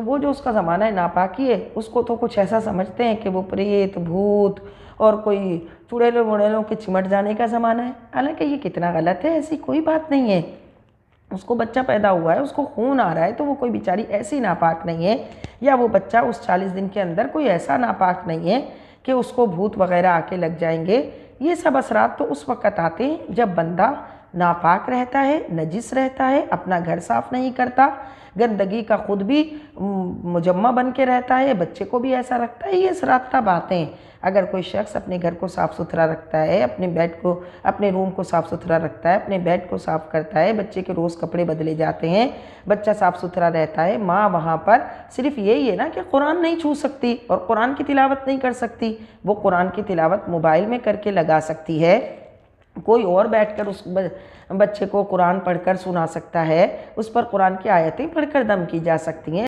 तो वो जो उसका ज़माना है नापाकी है, उसको तो कुछ ऐसा समझते हैं कि वो प्रेत भूत और कोई चुड़ैलों वुड़ैलों के चिमट जाने का ज़माना है। हालांकि ये कितना गलत है, ऐसी कोई बात नहीं है। उसको बच्चा पैदा हुआ है, उसको खून आ रहा है, तो वो कोई बेचारी ऐसी नापाक नहीं है, या वो बच्चा उस 40 दिन के अंदर कोई ऐसा नापाक नहीं है कि उसको भूत वगैरह आके लग जाएंगे। ये सब असरात तो उस वक़्त आते हैं जब बंदा नापाक रहता है, नजिस रहता है, अपना घर साफ़ नहीं करता, गंदगी का ख़ुद भी मुजम्मा बन के रहता है, बच्चे को भी ऐसा रखता है। ये असरात तब आते हैं अगर कोई शख्स अपने घर को साफ़ सुथरा रखता है, अपने बेड को, अपने रूम को साफ़ सुथरा रखता है, अपने बेड को साफ़ करता है, बच्चे के रोज़ कपड़े बदले जाते हैं, बच्चा साफ़ सुथरा रहता है। माँ वहाँ पर सिर्फ यही है ना कि कुरान नहीं छू सकती और कुरान की तिलावत नहीं कर सकती, वो कुरान की तिलावत मोबाइल में करके लगा सकती है। कोई और बैठकर उस बच्चे को कुरान पढ़कर सुना सकता है, उस पर कुरान की आयतें पढ़कर दम की जा सकती हैं।